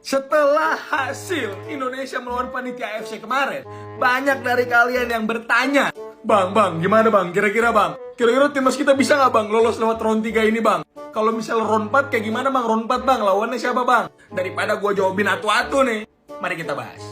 Setelah hasil Indonesia melawan panitia AFC kemarin, banyak dari kalian yang bertanya, Bang, gimana bang? Kira-kira timnas kita bisa nggak bang lolos lewat round 3 ini bang? Kalau misal round 4 kayak gimana bang? Round 4 bang, lawannya siapa bang? Daripada gue jawabin atu-atu nih, mari kita bahas.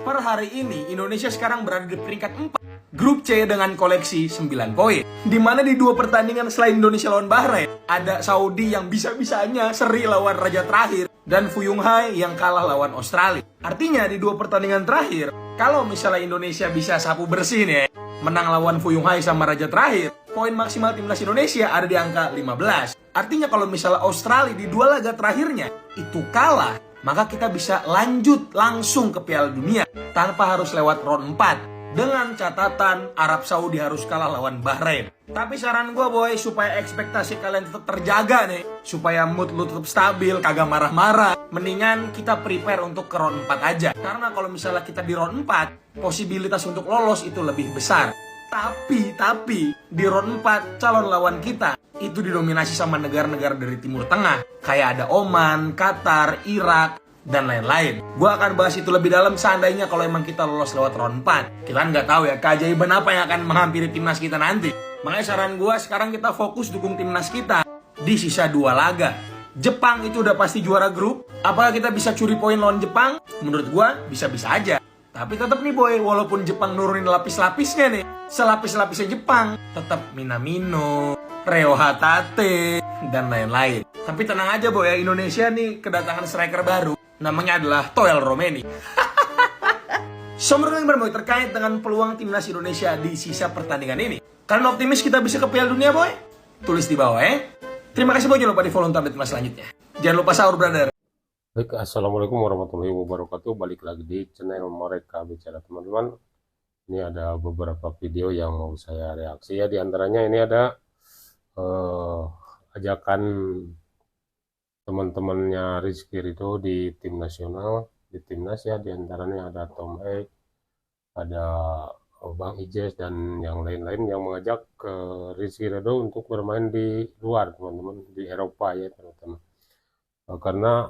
Per hari ini, Indonesia sekarang berada di peringkat 4. Grup C dengan koleksi 9 poin. Dimana di 2 pertandingan selain Indonesia lawan Bahrain, ada Saudi yang bisa-bisanya seri lawan raja terakhir, dan Fuyung Hai yang kalah lawan Australia. Artinya di 2 pertandingan terakhir, kalau misalnya Indonesia bisa sapu bersih nih, menang lawan Fuyung Hai sama raja terakhir, poin maksimal timnas Indonesia ada di angka 15. Artinya kalau misalnya Australia di 2 laga terakhirnya itu kalah, maka kita bisa lanjut langsung ke Piala Dunia tanpa harus lewat round 4. Dengan catatan Arab Saudi harus kalah lawan Bahrain. Tapi saran gue boy, supaya ekspektasi kalian tetap terjaga nih, supaya mood lu tetap stabil, kagak marah-marah, mendingan kita prepare untuk ke round 4 aja. Karena kalau misalnya kita di round 4, posibilitas untuk lolos itu lebih besar. Tapi di round 4 calon lawan kita itu didominasi sama negara-negara dari Timur Tengah, kayak ada Oman, Qatar, Irak, dan lain-lain. Gue akan bahas itu lebih dalam seandainya kalau emang kita lolos lewat round 4. Kita nggak tahu ya keajaiban apa yang akan menghampiri timnas kita nanti. Makanya saran gue sekarang kita fokus dukung timnas kita di sisa 2 laga. Jepang itu udah pasti juara grup. Apakah kita bisa curi poin lawan Jepang? Menurut gue bisa-bisa aja. Tapi tetap nih boy, walaupun Jepang nurunin lapis-lapisnya nih, selapis-lapisnya Jepang tetap Minamino, Reo Hatate, dan lain-lain. Tapi tenang aja boy ya, Indonesia nih kedatangan striker baru. Namanya adalah Toel Romeni. Menurut kalian boy, terkait dengan peluang timnas Indonesia di sisa pertandingan ini, kalian optimis kita bisa ke Piala Dunia boy? Tulis di bawah ya. Terima kasih boy, jangan lupa di follow untuk update selanjutnya. Jangan lupa sahur brother. Baik, assalamualaikum warahmatullahi wabarakatuh. Balik lagi di channel Mereka Bicara teman-teman. Ini ada beberapa video yang mau saya reaksi ya. Di antaranya ini ada ajakan teman-temannya Rizky Ridho di tim nasional, di timnas ya. Di antaranya ada Tom Hack, ada Bang Ijes dan yang lain-lain yang mengajak ke Rizky Ridho untuk bermain di luar teman-teman, di Eropa ya terutama. Karena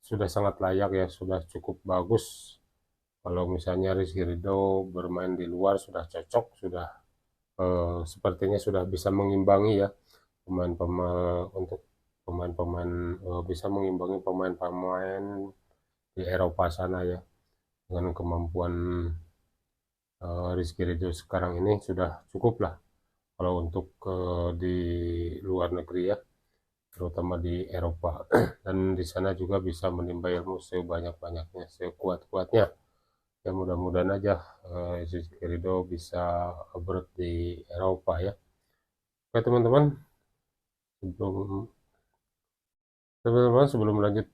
sudah sangat layak ya, sudah cukup bagus kalau misalnya Rizky Ridho bermain di luar, sudah cocok, sudah sepertinya sudah bisa mengimbangi ya pemain-pemain bisa mengimbangi pemain-pemain di Eropa sana ya. Dengan kemampuan Rizky Ridho sekarang ini sudah cukup lah kalau untuk di luar negeri ya, terutama di Eropa. Dan di sana juga bisa menimba ilmu sebanyak-banyaknya, sekuat-kuatnya ya. Mudah-mudahan aja Rizky Ridho bisa abroad di Eropa ya. Oke teman-teman, sebelum lanjut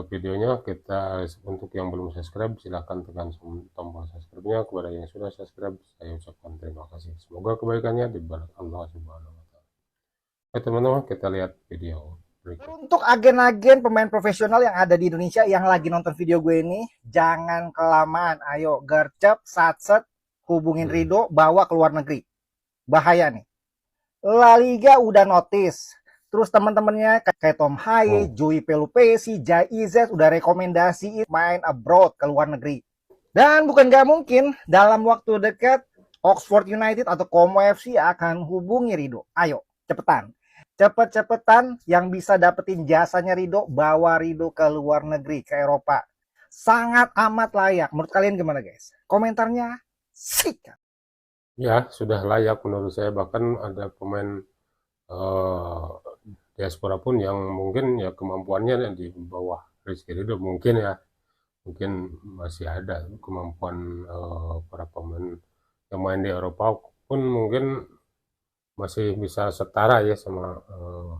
videonya, kita untuk yang belum subscribe silahkan tekan tombol subscribe-nya. Kepada yang sudah subscribe saya ucapkan terima kasih, semoga kebaikannya diberi Allah Subhanahu wa Ta'ala. Oke teman-teman, kita lihat video berikut. Untuk agen-agen pemain profesional yang ada di Indonesia yang lagi nonton video gue ini, jangan kelamaan, ayo gercep, satset, hubungin Ridho, bawa ke luar negeri. Bahaya nih. La Liga udah notice. Terus teman-temannya kayak Tom Haye, Joey Pelupesi, Jai Izet udah rekomendasi main abroad ke luar negeri. Dan bukan gak mungkin, dalam waktu dekat Oxford United atau Como FC akan hubungi Ridho. Ayo, cepetan. Cepet-cepetan yang bisa dapetin jasanya Ridho, bawa Ridho ke luar negeri, ke Eropa. Sangat amat layak. Menurut kalian gimana guys? Komentarnya sikat. Ya, sudah layak menurut saya. Bahkan ada pemain diaspora pun yang mungkin ya kemampuannya di bawah Rizky Ridho mungkin ya. Mungkin masih ada kemampuan para pemain yang main di Eropa pun mungkin masih bisa setara ya sama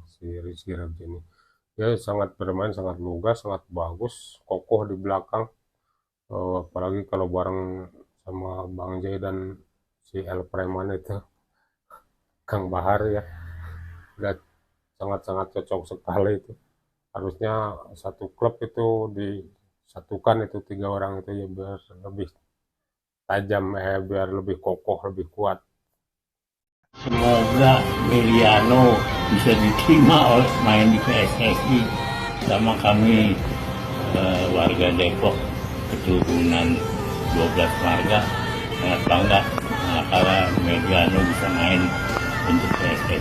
si Rizky Ridho ini. Dia sangat bermain, sangat lugas, sangat bagus, kokoh di belakang. Apalagi kalau bareng sama Bang Jai dan si El Preman itu, Kang Bahar ya, udah sangat-sangat cocok sekali itu. Harusnya satu klub itu disatukan itu 3 orang itu ya, biar lebih tajam biar lebih kokoh, lebih kuat. Semoga Meliano bisa diterima oleh main di PSSI sama kami warga Depok keturunan 12 warga sangat bangga karena Mediano bisa main untuk PSSI.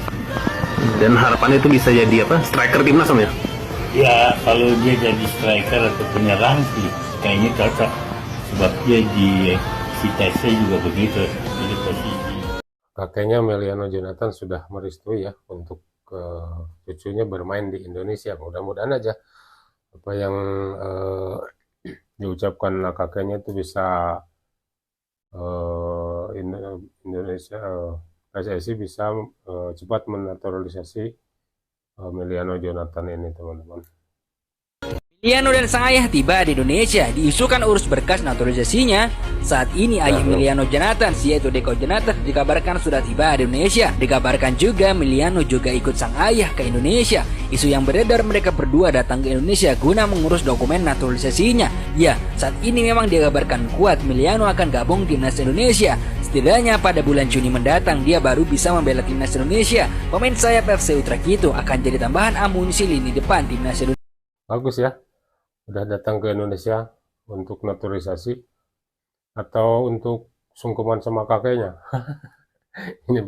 Dan harapannya itu bisa jadi apa? Striker timnas Om ya? Ya kalau dia jadi striker atau penyerang sih kayaknya cocok, sebab dia di Vitesse juga begitu, jadi posisi. Kakeknya Meliano Jonathan sudah merestui ya untuk cucunya bermain di Indonesia. Mudah-mudahan aja apa yang diucapkan kakeknya itu bisa Indonesia PSSI bisa cepat menaturalisasi Meliano Jonathan ini, teman-teman. Meliano dan sang ayah tiba di Indonesia, diisukan urus berkas naturalisasinya. Saat ini ayah Meliano Jonathan, yaitu Deco Jonathan, dikabarkan sudah tiba di Indonesia. Dikabarkan juga Meliano juga ikut sang ayah ke Indonesia. Isu yang beredar mereka berdua datang ke Indonesia guna mengurus dokumen naturalisasinya. Ya, saat ini memang dikabarkan kuat Meliano akan gabung timnas Indonesia. Setidaknya pada bulan Juni mendatang dia baru bisa membela timnas Indonesia. Pemain sayap FC Utrecht itu akan jadi tambahan amunisi lini depan timnas Indonesia. Bagus ya, udah datang ke Indonesia untuk naturalisasi atau untuk sungkeman sama kakeknya. Ini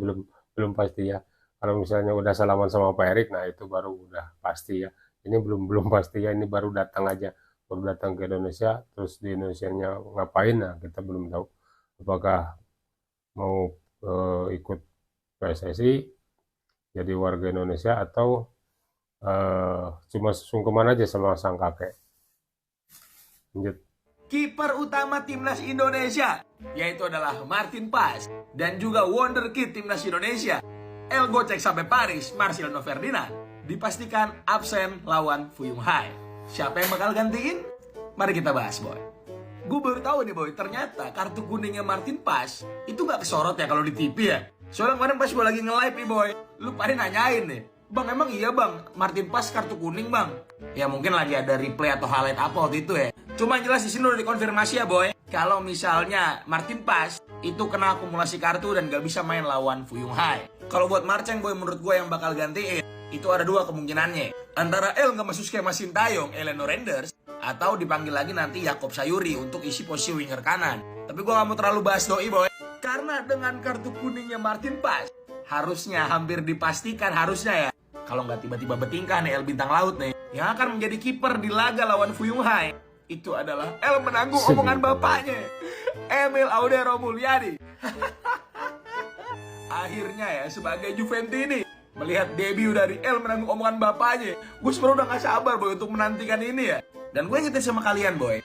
belum pasti ya. Kalau misalnya udah salaman sama Pak Erik, nah itu baru udah pasti ya. Ini belum pasti ya, ini baru datang aja, baru datang ke Indonesia, terus di Indonesianya ngapain? Nah kita belum tahu apakah mau ikut PSSI jadi warga Indonesia atau cuma sungkeman aja sama sang kakek. Lanjut. Kiper utama timnas Indonesia yaitu adalah Martin Paes dan juga wonderkid timnas Indonesia El Gocek sampai Paris Marcelino Ferdinand dipastikan absen lawan Fuyung Hai. Siapa yang bakal gantiin? Mari kita bahas, boy. Gue baru tahu nih, boy, ternyata kartu kuningnya Martin Paes itu gak kesorot ya kalau di TV ya. Soalnya kemarin pas gue lagi nge-live nih, boy, lu pada nanyain nih, Bang, emang iya bang, Martin Paes kartu kuning bang? Ya mungkin lagi ada replay atau highlight apa waktu itu ya. Cuma jelas di sini udah dikonfirmasi ya, boy. Kalau misalnya Martin Paes itu kena akumulasi kartu dan gak bisa main lawan Fuyung Hai. Kalau buat Marceng, boy, menurut gue yang bakal gantiin itu ada dua kemungkinannya. Antara El nggak masuk skema Sintayong, Eleno Renders, atau dipanggil lagi nanti Yakob Sayuri untuk isi posisi winger kanan. Tapi gue gak mau terlalu bahas doi, boy. Karena dengan kartu kuningnya Martin Paes, harusnya hampir dipastikan harusnya ya, kalau nggak tiba-tiba bertingkah nih El Bintang Laut nih, yang akan menjadi kiper di laga lawan Fuyung Hai, itu adalah El menanggung omongan bapaknya, Emil Audero Mulyadi. Akhirnya ya, sebagai Juventini melihat debut dari El menanggung omongan bapaknya, gue sebenarnya udah gak sabar, boy, untuk menantikan ini ya. Dan gue ingetin sama kalian, boy,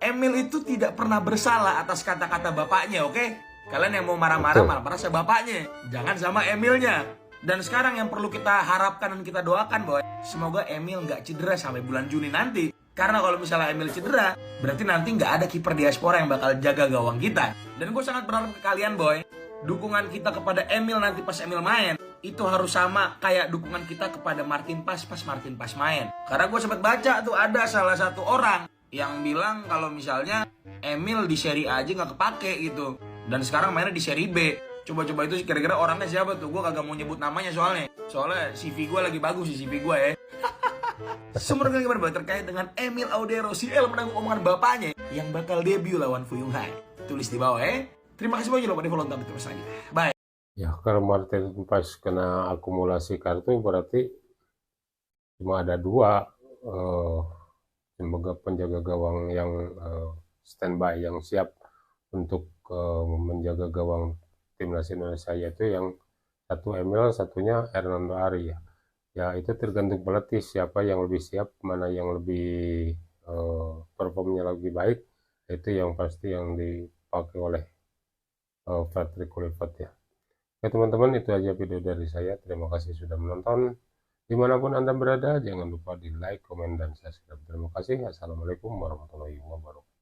Emil itu tidak pernah bersalah atas kata-kata bapaknya, oke? Kalian yang mau marah-marah, marah-marah sama bapaknya, jangan sama Emilnya. Dan sekarang yang perlu kita harapkan dan kita doakan, boy, semoga Emil nggak cedera sampai bulan Juni nanti. Karena kalau misalnya Emil cedera, berarti nanti nggak ada kiper diaspora yang bakal jaga gawang kita. Dan gue sangat berharap ke kalian, boy, dukungan kita kepada Emil nanti pas Emil main itu harus sama kayak dukungan kita kepada Martin Paes pas Martin Paes main. Karena gue sempat baca tuh ada salah satu orang yang bilang kalau misalnya Emil di Serie A aja nggak kepake gitu, dan sekarang mainnya di Serie B. Coba-coba itu kira-kira orangnya siapa tuh? Gue kagak mau nyebut namanya soalnya CV gue lagi bagus sih, CV gue ya. Menurut kalian gimana terkait dengan Emil Audero, si El menanggung omongan bapaknya yang bakal debut lawan Fuyung Hai? Tulis di bawah ya. Terima kasih banyak loh pada follow dan terus lagi. Bye. Ya kalau Martin Paes kena akumulasi kartu berarti cuma ada dua penjaga gawang yang standby, yang siap untuk menjaga gawang timnas Indonesia, yaitu yang satu Emil, satunya Hernando Ari ya. Ya itu tergantung pelatih siapa yang lebih siap, mana yang lebih performnya lebih baik, itu yang pasti yang dipakai oleh Patrick Kluivert ya. Oke teman-teman, itu aja video dari saya. Terima kasih sudah menonton. Dimanapun Anda berada, jangan lupa di like, komen, dan subscribe. Terima kasih. Assalamualaikum warahmatullahi wabarakatuh.